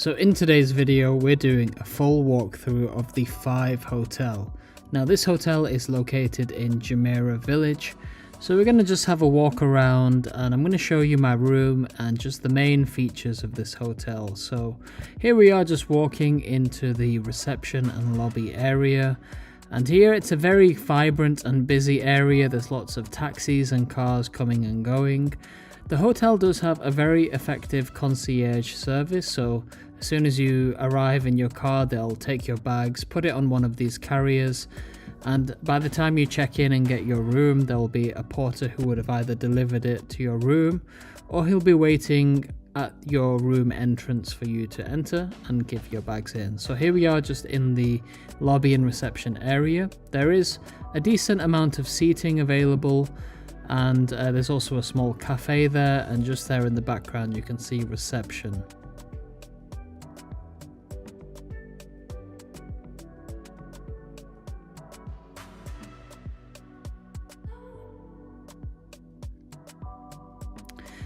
So in today's video we're doing a full walkthrough of the FIVE Hotel. Now this hotel is located in Jumeirah Village, so we're going to just have a walk around and I'm going to show you my room and just the main features of this hotel. So here we are just walking into the reception and lobby area, and here it's a very vibrant and busy area. There's lots of taxis and cars coming and going. The hotel does have a very effective concierge service, so as soon as you arrive in your car they'll take your bags, put it on one of these carriers, and by the time you check in and get your room there will be a porter who would have either delivered it to your room or he'll be waiting at your room entrance for you to enter and give your bags in. So here we are just in the lobby and reception area. There is a decent amount of seating available, and there's also a small cafe there, and just there in the background you can see reception.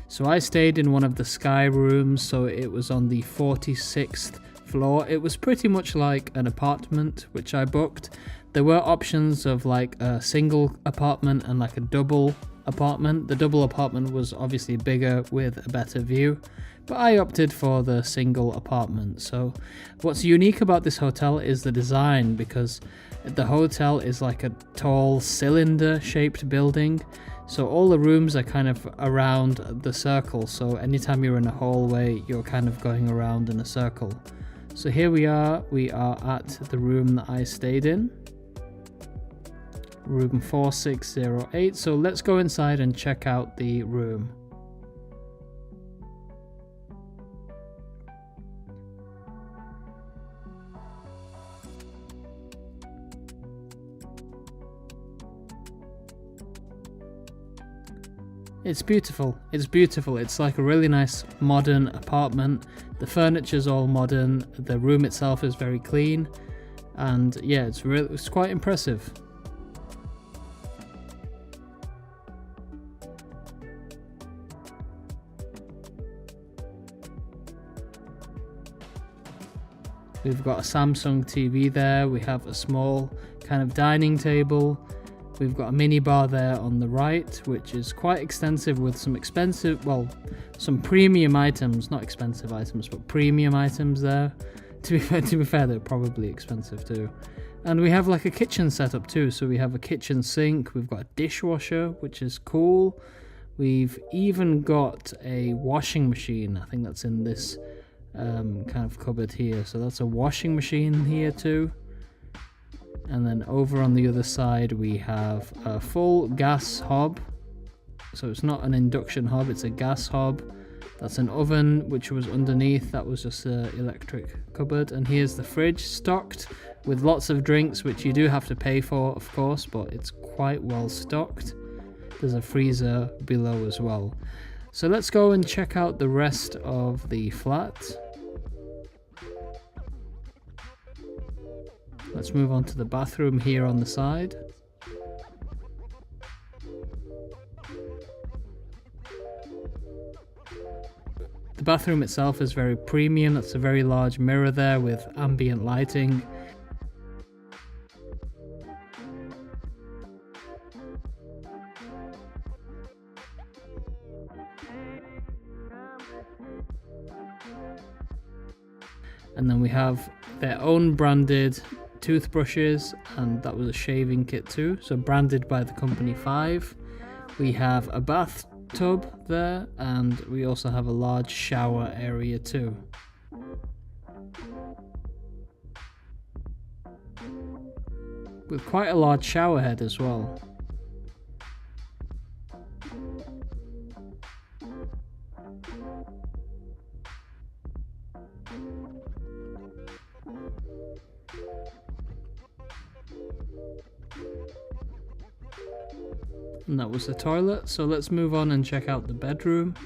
So I stayed in one of the sky rooms, so it was on the 46th floor. It was pretty much like an apartment which I booked. There were options of like a single apartment and like a double apartment. The double apartment was obviously bigger with a better view, but I opted for the single apartment. So what's unique about this hotel is the design, because the hotel is like a tall cylinder shaped building, so all the rooms are kind of around the circle, so anytime you're in a hallway you're kind of going around in a circle. So here we are at the room that I stayed in, room 4608. So let's go inside and check out the room. It's beautiful. It's beautiful. It's like a really nice modern apartment. The furniture's all modern. The room itself is very clean, and yeah, it's quite impressive. We've got a Samsung TV there. We have a small kind of dining table. We've got a mini bar there on the right, which is quite extensive with some some premium items, not expensive items, but premium items there. To be fair, they're probably expensive too. And we have like a kitchen setup too. So we have a kitchen sink. We've got a dishwasher, which is cool. We've even got a washing machine. I think that's in this kind of cupboard here. So that's a washing machine here too. And then over on the other side we have a full gas hob. So it's not an induction hob, it's a gas hob. That's an oven which was underneath, that was just an electric cupboard. And here's the fridge, stocked with lots of drinks, which you do have to pay for of course, but it's quite well stocked. There's a freezer below as well. So let's go and check out the rest of the flat. Let's move on to the bathroom here on the side. The bathroom itself is very premium. That's a very large mirror there with ambient lighting. And then we have their own branded toothbrushes, and that was a shaving kit too, so branded by the company FIVE. We have a bathtub there, and we also have a large shower area too. With quite a large shower head as well. And that was the toilet. So let's move on and check out the bedroom.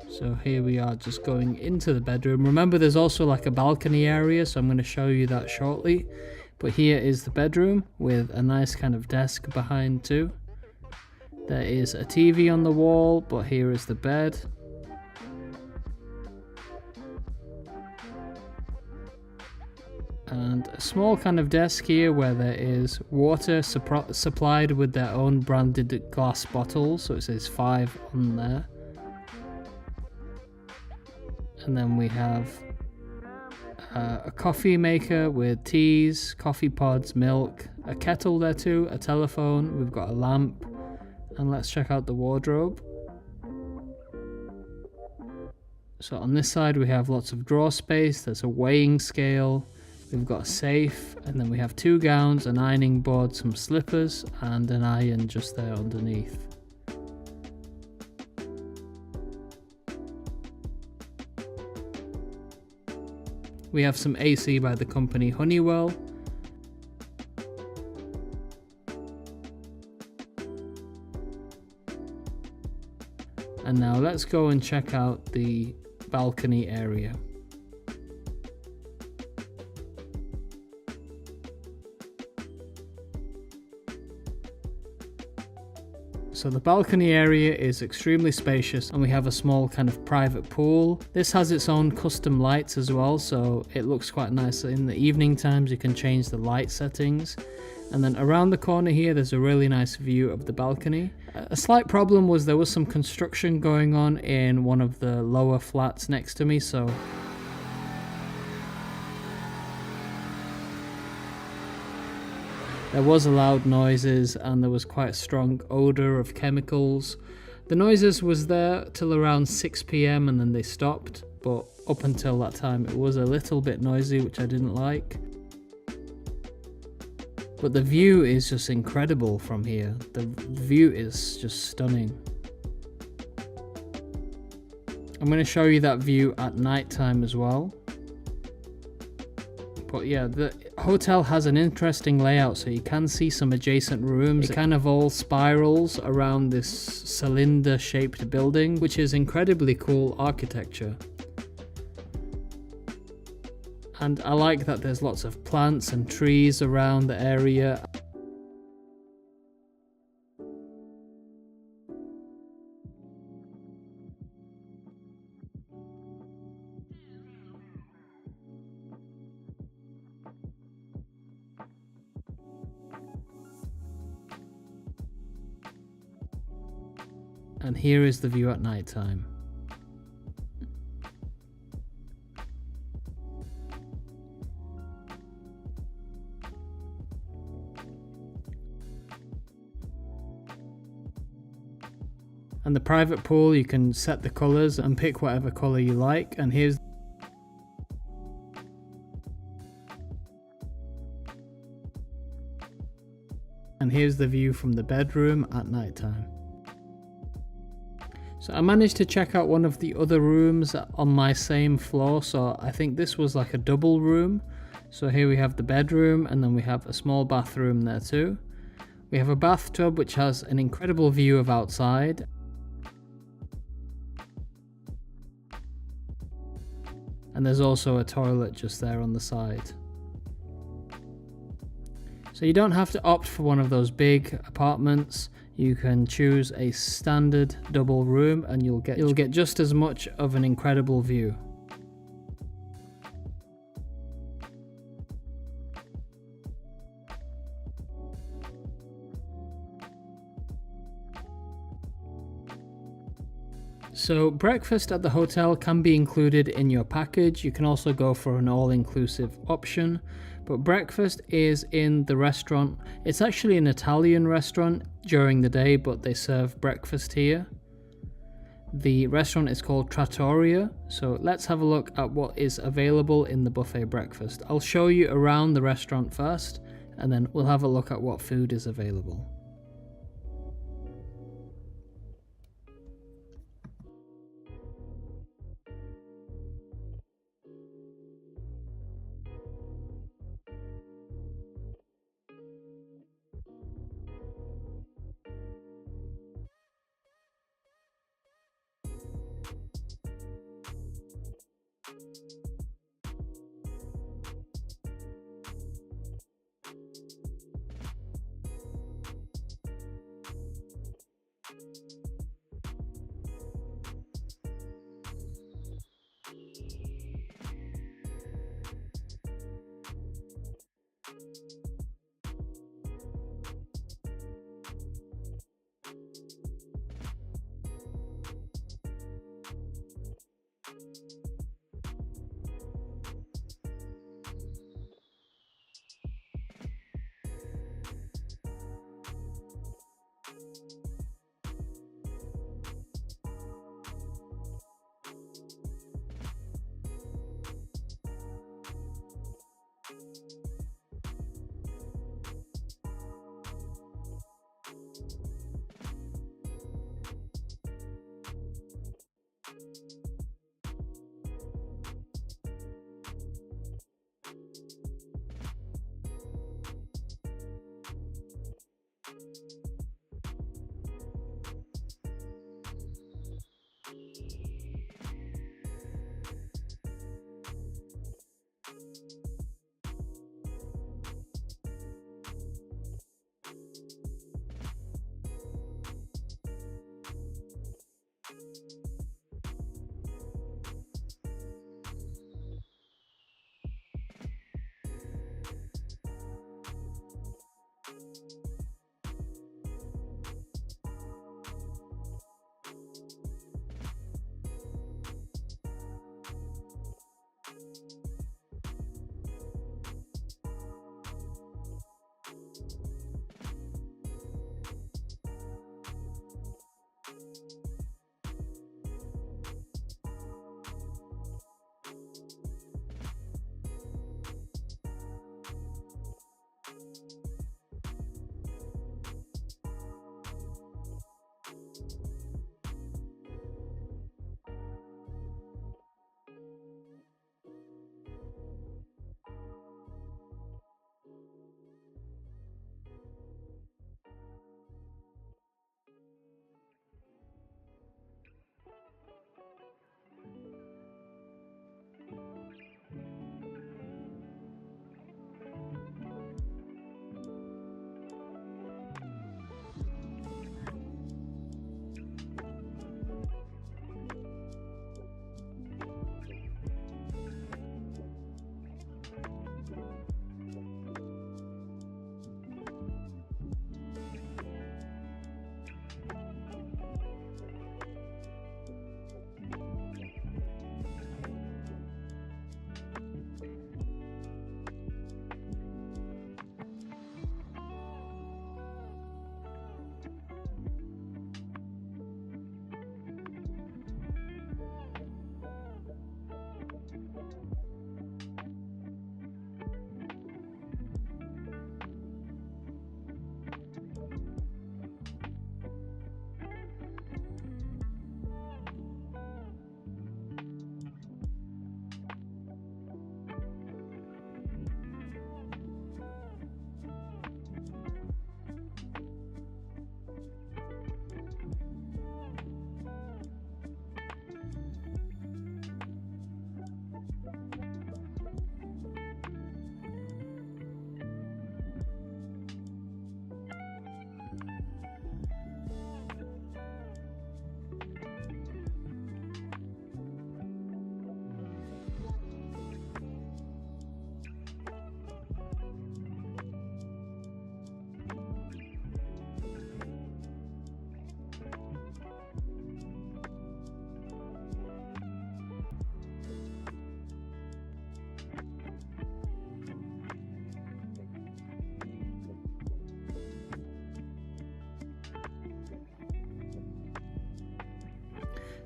So here we are just going into the bedroom. Remember there's also like a balcony area, so I'm going to show you that shortly. But here is the bedroom with a nice kind of desk behind too. There is a TV on the wall, but here is the bed. And a small kind of desk here where there is water supplied with their own branded glass bottles, so it says FIVE on there. And then we have a coffee maker with teas, coffee pods, milk, a kettle there too, a telephone, we've got a lamp, and let's check out the wardrobe. So on this side we have lots of drawer space, there's a weighing scale, we've got a safe, and then we have 2 gowns, an ironing board, some slippers, and an iron just there underneath. We have some AC by the company Honeywell. And now let's go and check out the balcony area. So the balcony area is extremely spacious, and we have a small kind of private pool. This has its own custom lights as well, so it looks quite nice. In the evening times you can change the light settings. And then around the corner here there's a really nice view of the balcony. A slight problem was there was some construction going on in one of the lower flats next to me, so there was loud noises and there was quite a strong odour of chemicals. The noises was there till around 6 PM and then they stopped, but up until that time it was a little bit noisy, which I didn't like. But the view is just incredible from here. The view is just stunning. I'm going to show you that view at night time as well. But yeah, the hotel has an interesting layout, so you can see some adjacent rooms. It kind of all spirals around this cylinder shaped building, which is incredibly cool architecture. And I like that there's lots of plants and trees around the area. And here is the view at night time. And the private pool, you can set the colours and pick whatever colour you like. And here's the view from the bedroom at night time. So I managed to check out one of the other rooms on my same floor, so I think this was like a double room. So here we have the bedroom, and then we have a small bathroom there too. We have a bathtub which has an incredible view of outside. And there's also a toilet just there on the side. So you don't have to opt for one of those big apartments. You can choose a standard double room and you'll get just as much of an incredible view. So breakfast at the hotel can be included in your package. You can also go for an all-inclusive option, but breakfast is in the restaurant. It's actually an Italian restaurant during the day, but they serve breakfast here. The restaurant is called Trattoria, so let's have a look at what is available in the buffet breakfast. I'll show you around the restaurant first, and then we'll have a look at what food is available.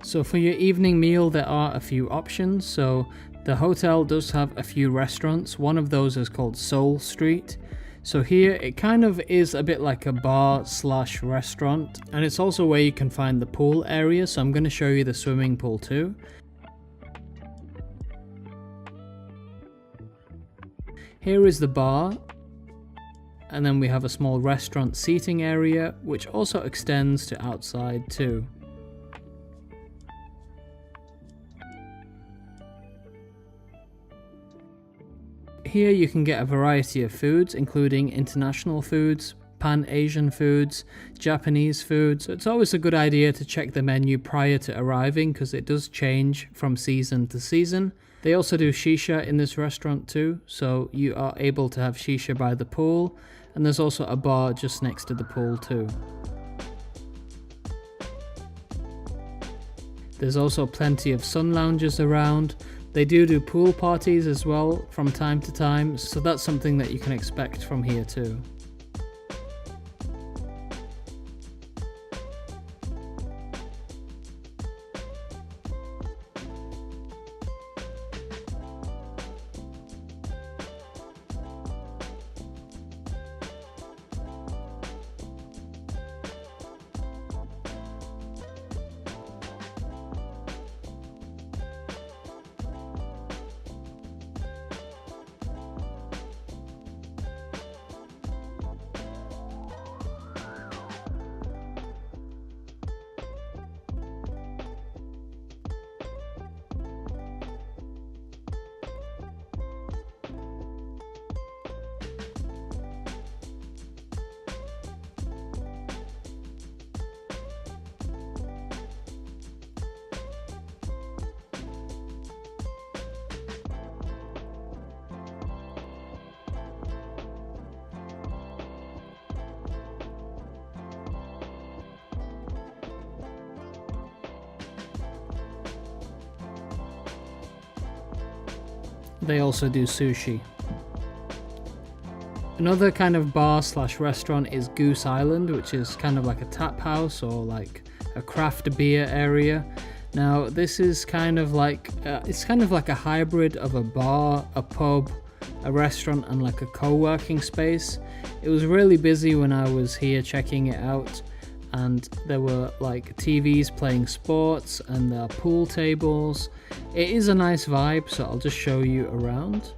So for your evening meal, there are a few options. So the hotel does have a few restaurants. One of those is called Soul Street. So here it kind of is a bit like a bar slash restaurant, and it's also where you can find the pool area. So I'm going to show you the swimming pool too. Here is the bar, and then we have a small restaurant seating area, which also extends to outside too. Here you can get a variety of foods, including international foods, Pan-Asian foods, Japanese foods. So it's always a good idea to check the menu prior to arriving because it does change from season to season. They also do shisha in this restaurant too, so you are able to have shisha by the pool, and there's also a bar just next to the pool too. There's also plenty of sun lounges around. They do pool parties as well from time to time, so that's something that you can expect from here too. They also do sushi. Another kind of bar slash restaurant is Goose Island, which is kind of like a tap house or like a craft beer area. Now this is kind of like it's kind of like a hybrid of a bar, a pub, a restaurant, and like a co-working space. It was really busy when I was here checking it out, and there were like TVs playing sports, and there are pool tables. It is a nice vibe, so I'll just show you around.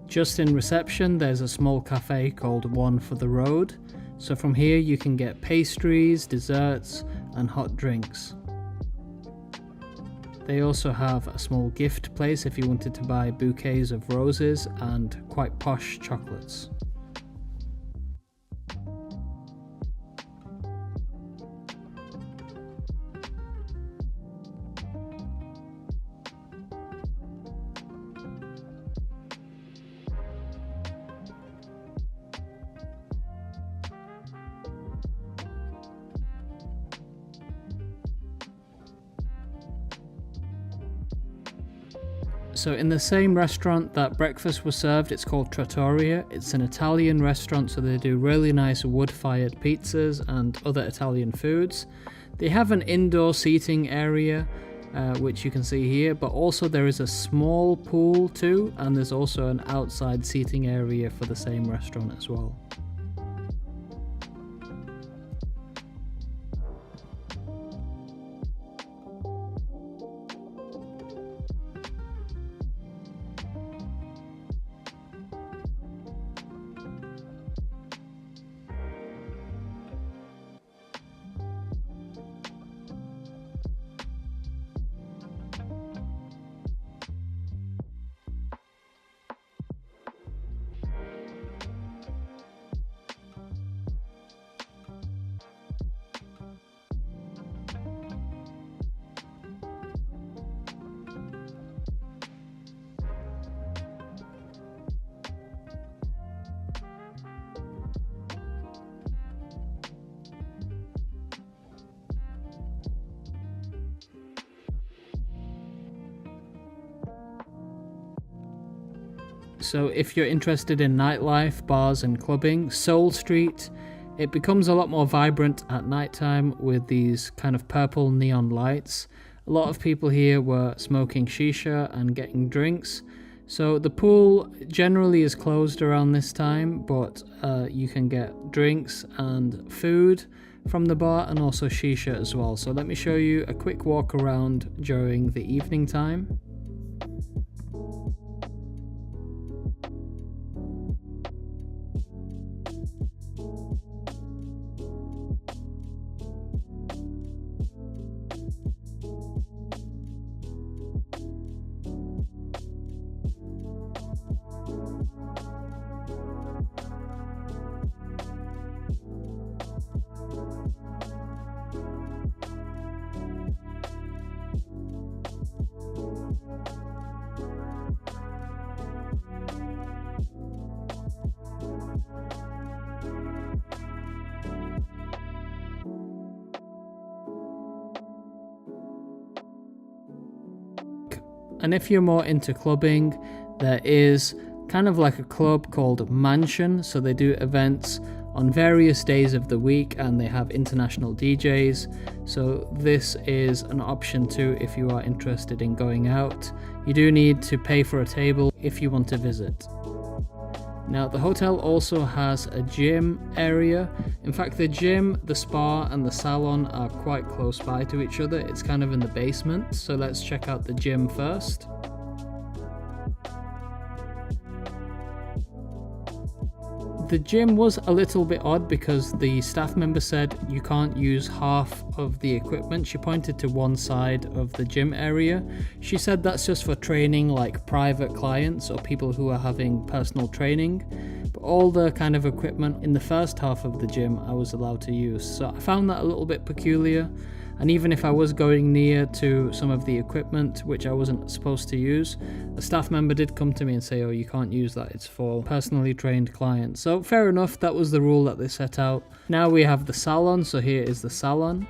Just in reception, there's a small cafe called One for the Road. So from here you can get pastries, desserts, and hot drinks. They also have a small gift place if you wanted to buy bouquets of roses and quite posh chocolates. So in the same restaurant that breakfast was served, it's called Trattoria. It's an Italian restaurant, so they do really nice wood-fired pizzas and other Italian foods. They have an indoor seating area, which you can see here, but also there is a small pool too, and there's also an outside seating area for the same restaurant as well. So if you're interested in nightlife, bars and clubbing, Soul Street, it becomes a lot more vibrant at nighttime with these kind of purple neon lights. A lot of people here were smoking shisha and getting drinks. So the pool generally is closed around this time, but you can get drinks and food from the bar and also shisha as well. So let me show you a quick walk around during the evening time. And if you're more into clubbing, there is kind of like a club called Mansion. So they do events on various days of the week and they have international DJs. So this is an option too if you are interested in going out. You do need to pay for a table if you want to visit. Now the hotel also has a gym area. In fact, the gym, the spa and the salon are quite close by to each other. It's kind of in the basement. So let's check out the gym first. The gym was a little bit odd because the staff member said you can't use half of the equipment. She pointed to one side of the gym area. She said that's just for training like private clients or people who are having personal training. But all the kind of equipment in the first half of the gym I was allowed to use. So I found that a little bit peculiar. And even if I was going near to some of the equipment which I wasn't supposed to use, a staff member did come to me and say, oh, you can't use that, it's for personally trained clients. So fair enough, that was the rule that they set out. Now we have the salon, so here is the salon.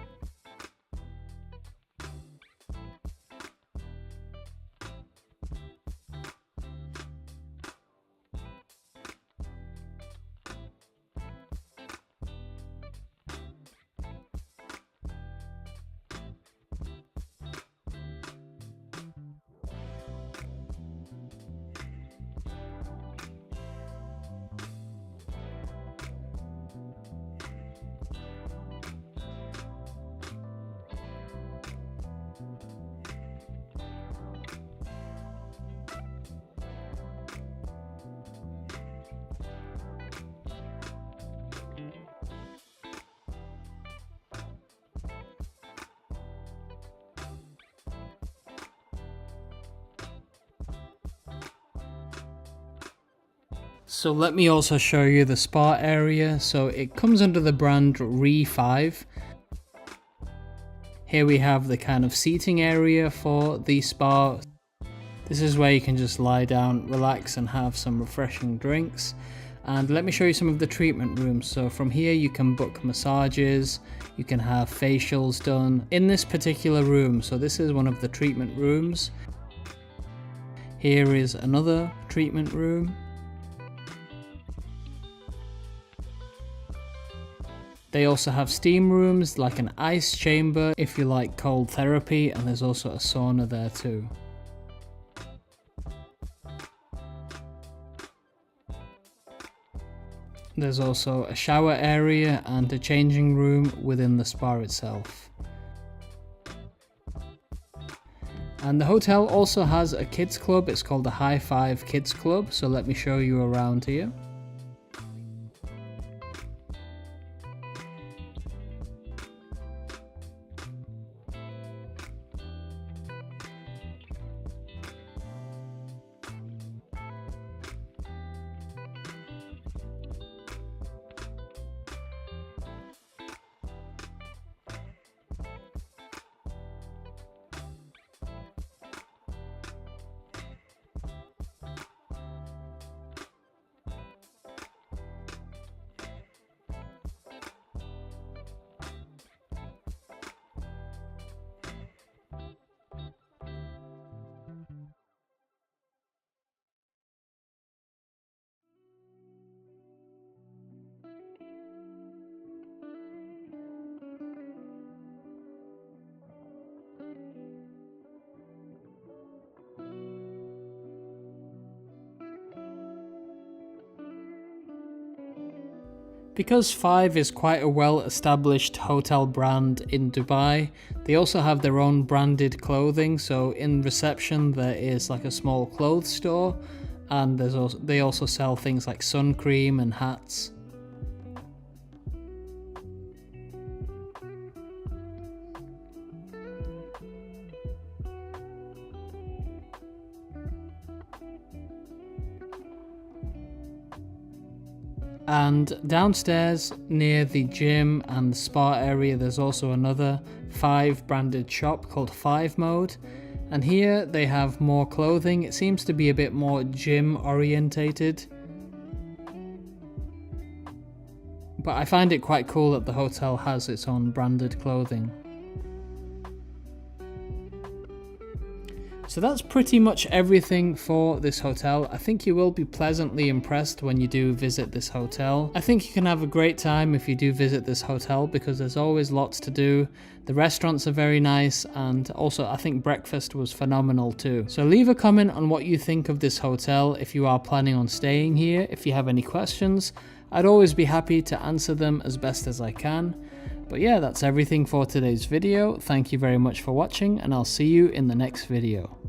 So let me also show you the spa area. So it comes under the brand ReFIVE. Here we have the kind of seating area for the spa. This is where you can just lie down, relax and have some refreshing drinks. And let me show you some of the treatment rooms. So from here you can book massages, you can have facials done in this particular room. So this is one of the treatment rooms. Here is another treatment room. They also have steam rooms, like an ice chamber if you like cold therapy, and there's also a sauna there too. There's also a shower area and a changing room within the spa itself. And the hotel also has a kids club. It's called the High Five Kids Club, so let me show you around here. Because FIVE is quite a well-established hotel brand in Dubai, they also have their own branded clothing. So in reception there is like a small clothes store, and they also sell things like sun cream and hats. And downstairs near the gym and the spa area there's also another FIVE branded shop called FIVE Mode, and here they have more clothing. It seems to be a bit more gym orientated, but I find it quite cool that the hotel has its own branded clothing. So that's pretty much everything for this hotel. I think you will be pleasantly impressed when you do visit this hotel. I think you can have a great time if you do visit this hotel because there's always lots to do. The restaurants are very nice, and also I think breakfast was phenomenal too. So leave a comment on what you think of this hotel if you are planning on staying here. If you have any questions, I'd always be happy to answer them as best as I can. But yeah, that's everything for today's video. Thank you very much for watching, and I'll see you in the next video.